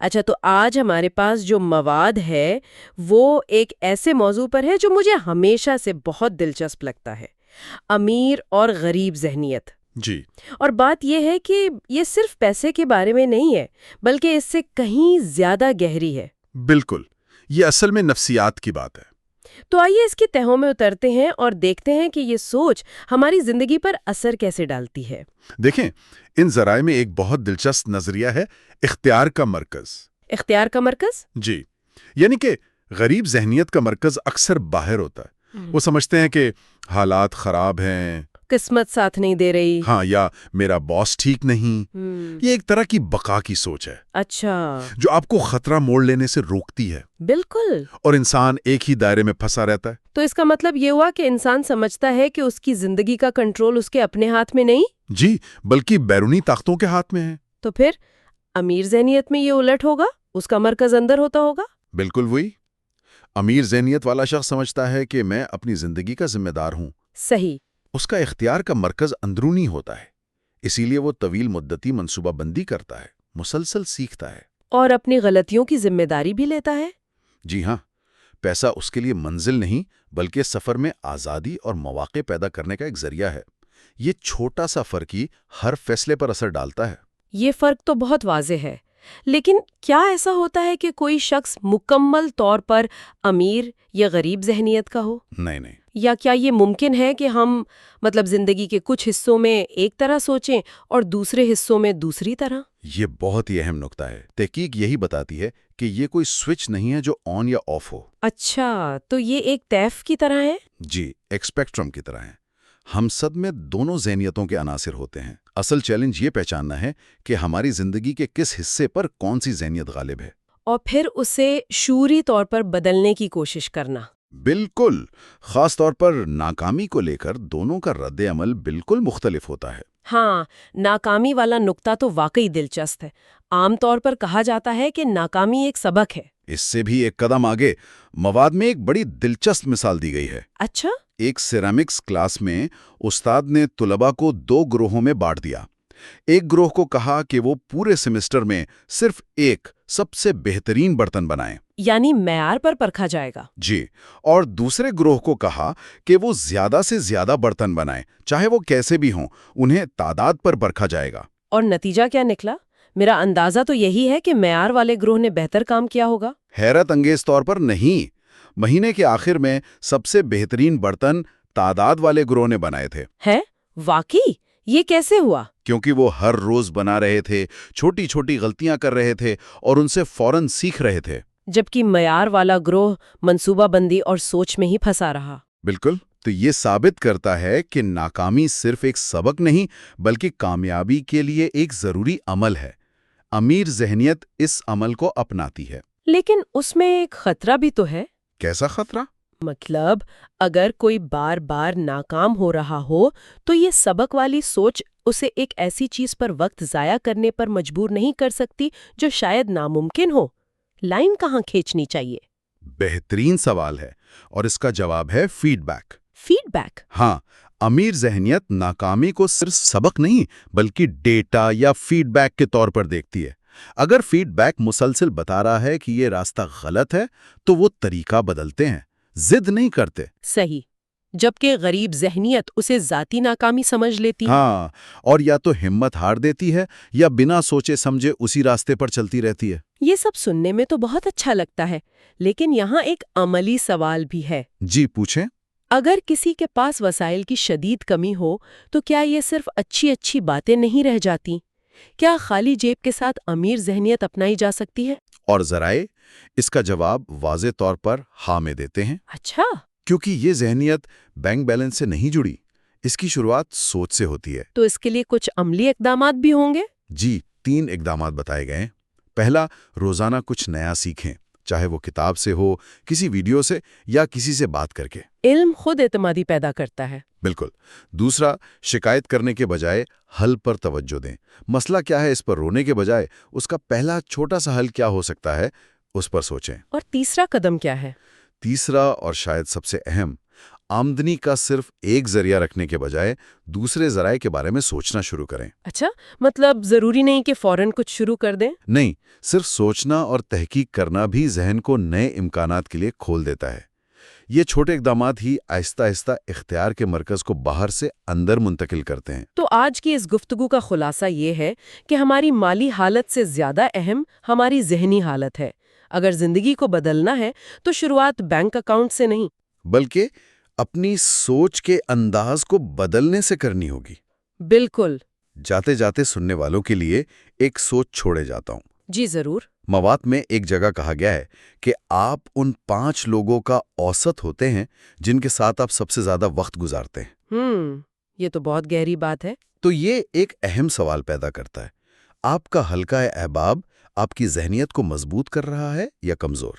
اچھا، تو آج ہمارے پاس جو مواد ہے وہ ایک ایسے موضوع پر ہے جو مجھے ہمیشہ سے بہت دلچسپ لگتا ہے: امیر اور غریب ذہنیت۔ جی اور بات یہ ہے کہ یہ صرف پیسے کے بارے میں نہیں ہے، بلکہ اس سے کہیں زیادہ گہری ہے۔ بالکل، یہ اصل میں نفسیات کی بات ہے۔ تو آئیے اس کی تہوں میں اترتے ہیں اور دیکھتے ہیں کہ یہ سوچ ہماری زندگی پر اثر کیسے ڈالتی ہے۔ دیکھیں، ان ذرائع میں ایک بہت دلچسپ نظریہ ہے: اختیار کا مرکز۔ اختیار کا مرکز؟ جی، یعنی کہ غریب ذہنیت کا مرکز اکثر باہر ہوتا ہے۔ وہ سمجھتے ہیں کہ حالات خراب ہیں، قسمت ساتھ نہیں دے رہی۔ ہاں، یا میرا باس ٹھیک نہیں۔ یہ ایک طرح کی بقا کی سوچ ہے اچھا، جو آپ کو خطرہ موڑ لینے سے روکتی ہے، بالکل۔ اور انسان ایک ہی دائرے میں پھنسا رہتا ہے۔ تو اس کا مطلب یہ ہوا کہ انسان سمجھتا ہے کہ اس کی زندگی کا کنٹرول اس کے اپنے ہاتھ میں نہیں، جی، بلکہ بیرونی طاقتوں کے ہاتھ میں ہے۔ تو پھر امیر ذہنیت میں یہ الٹ ہوگا، اس کا مرکز اندر ہوتا ہوگا۔ بالکل وہی۔ امیر ذہنیت والا شخص سمجھتا ہے کہ میں اپنی زندگی کا ذمہ دار ہوں۔ صحیح۔ اس کا اختیار کا مرکز اندرونی ہوتا ہے، اسی لیے وہ طویل مدتی منصوبہ بندی کرتا ہے، مسلسل سیکھتا ہے، اور اپنی غلطیوں کی ذمہ داری بھی لیتا ہے۔ جی ہاں، پیسہ اس کے لیے منزل نہیں بلکہ سفر میں آزادی اور مواقع پیدا کرنے کا ایک ذریعہ ہے۔ یہ چھوٹا سا فرق ہی ہر فیصلے پر اثر ڈالتا ہے۔ یہ فرق تو بہت واضح ہے، لیکن کیا ایسا ہوتا ہے کہ کوئی شخص مکمل طور پر امیر یا غریب ذہنیت کا ہو؟ نہیں نہیں، یا کیا یہ ممکن ہے کہ ہم زندگی کے کچھ حصوں میں ایک طرح سوچیں اور دوسرے حصوں میں دوسری طرح؟ یہ بہت ہی اہم نکتہ ہے۔ تحقیق یہی بتاتی ہے کہ یہ کوئی سوئچ نہیں ہے جو آن یا آف ہو۔ اچھا، تو یہ ایک طیف کی طرح ہے؟ جی، ایک اسپیکٹرم کی طرح ہے۔ ہم سب میں دونوں ذہنیتوں کے عناصر ہوتے ہیں۔ اصل چیلنج یہ پہچاننا ہے کہ ہماری زندگی کے کس حصے پر کون سی ذہنیت غالب ہے، اور پھر اسے شعوری طور پر بدلنے کی کوشش کرنا۔ بالکل۔ خاص طور پر ناکامی کو لے کر دونوں کا رد عمل بالکل مختلف ہوتا ہے۔ ہاں، ناکامی والا نقطہ تو واقعی دلچسپ ہے۔ عام طور پر کہا جاتا ہے کہ ناکامی ایک سبق ہے۔ اس سے بھی ایک قدم آگے، مواد میں ایک بڑی دلچسپ مثال دی گئی ہے۔ اچھا؟ ایک سیرامکس کلاس میں استاد نے طلباء کو 2 گروہوں میں بانٹ دیا۔ ایک گروہ کو کہا کہ وہ پورے سیمسٹر میں صرف ایک سب سے بہترین برتن بنائیں۔ یعنی معیار پر پرکھا جائے گا۔ جی، اور دوسرے گروہ کو کہا کہ وہ زیادہ سے زیادہ برتن بنائیں، چاہے وہ کیسے بھی ہوں، انہیں تعداد پر پرکھا جائے گا۔ اور نتیجہ کیا نکلا؟ میرا اندازہ تو یہی ہے کہ معیار والے گروہ نے بہتر کام کیا ہوگا۔ حیرت انگیز طور پر نہیں، مہینے کے آخر میں سب سے بہترین برتن تعداد والے گروہ نے بنائے تھے۔ ہے؟ واقعی؟ یہ کیسے ہوا؟ کیونکہ وہ ہر روز بنا رہے تھے، چھوٹی چھوٹی غلطیاں کر رہے تھے اور ان سے فوراً سیکھ رہے تھے۔ جبکہ معیار والا گروہ منصوبہ بندی اور سوچ میں ہی پھنسا رہا۔ بالکل۔ تو یہ ثابت کرتا ہے کہ ناکامی صرف ایک سبق نہیں بلکہ کامیابی کے لیے ایک ضروری عمل ہے۔ امیر ذہنیت اس عمل کو اپناتی ہے۔ لیکن اس میں ایک خطرہ بھی تو ہے۔ کیسا خطرہ؟ اگر کوئی بار بار ناکام ہو رہا ہو تو یہ سبق والی سوچ اسے ایک ایسی چیز پر وقت ضائع کرنے پر مجبور نہیں کر سکتی جو شاید ناممکن ہو۔ لائن کہاں کھینچنی چاہیے؟ بہترین سوال ہے، اور اس کا جواب ہے فیڈ بیک۔ Feed back? ہاں، امیر ذہنیت ناکامی کو صرف سبق نہیں بلکہ ڈیٹا یا فیڈ بیک کے طور پر دیکھتی ہے۔ اگر فیڈ بیک مسلسل بتا رہا ہے کہ یہ راستہ غلط ہے تو وہ طریقہ بدلتے ہیں، ضد نہیں کرتے۔ صحیح۔ جبکہ غریب ذہنیت اسے ذاتی ناکامی سمجھ لیتی ہے۔ ہاں، اور یا تو ہمت ہار دیتی ہے یا بنا سوچے سمجھے اسی راستے پر چلتی رہتی ہے۔ یہ سب سننے میں تو بہت اچھا لگتا ہے، لیکن یہاں ایک عملی سوال بھی ہے۔ جی پوچھیں۔ اگر کسی کے پاس وسائل کی شدید کمی ہو تو کیا یہ صرف اچھی باتیں نہیں رہ جاتی؟ کیا خالی جیب کے ساتھ امیر ذہنیت اپنائی جا سکتی ہے؟ اور ذرائع اس کا جواب واضح طور پر ہاں میں دیتے ہیں۔ اچھا۔ کیونکہ یہ ذہنیت بینک بیلنس سے نہیں جڑی، اس کی شروعات سوچ سے ہوتی ہے۔ تو اس کے لیے کچھ عملی اقدامات بھی ہوں گے؟ جی، 3 اقدامات بتائے گئے ہیں۔ پہلا، روزانہ کچھ نیا سیکھیں، چاہے وہ کتاب سے ہو، کسی ویڈیو سے یا کسی سے بات کر کے۔ علم خود اعتمادی پیدا کرتا ہے۔ بالکل۔ دوسرا، شکایت کرنے کے بجائے حل پر توجہ دیں۔ مسئلہ کیا ہے اس پر رونے کے بجائے اس کا پہلا چھوٹا سا حل کیا ہو سکتا ہے، اس پر سوچیں۔ اور تیسرا قدم کیا ہے؟ تیسرا اور شاید سب سے اہم، آمدنی کا صرف ایک ذریعہ رکھنے کے بجائے دوسرے ذرائع کے بارے میں سوچنا شروع کریں۔ اچھا، مطلب ضروری نہیں کہ فوراً کچھ شروع کر دیں؟ نہیں، صرف سوچنا اور تحقیق کرنا بھی ذہن کو نئے امکانات کے لیے کھول دیتا ہے۔ یہ چھوٹے اقدامات ہی آہستہ آہستہ اختیار کے مرکز کو باہر سے اندر منتقل کرتے ہیں۔ تو آج کی اس گفتگو کا خلاصہ یہ ہے کہ ہماری مالی حالت سے زیادہ اہم ہماری ذہنی حالت ہے۔ اگر زندگی کو بدلنا ہے تو شروعات بینک اکاؤنٹ سے نہیں، بلکہ اپنی سوچ کے انداز کو بدلنے سے کرنی ہوگی۔ بالکل۔ جاتے جاتے سننے والوں کے لیے ایک سوچ چھوڑے جاتا ہوں۔ جی ضرور۔ مواد میں ایک جگہ کہا گیا ہے کہ آپ ان 5 لوگوں کا اوسط ہوتے ہیں جن کے ساتھ آپ سب سے زیادہ وقت گزارتے ہیں۔ یہ تو بہت گہری بات ہے۔ تو یہ ایک اہم سوال پیدا کرتا ہے، آپ کا حلقہ احباب آپ کی ذہنیت کو مضبوط کر رہا ہے یا کمزور؟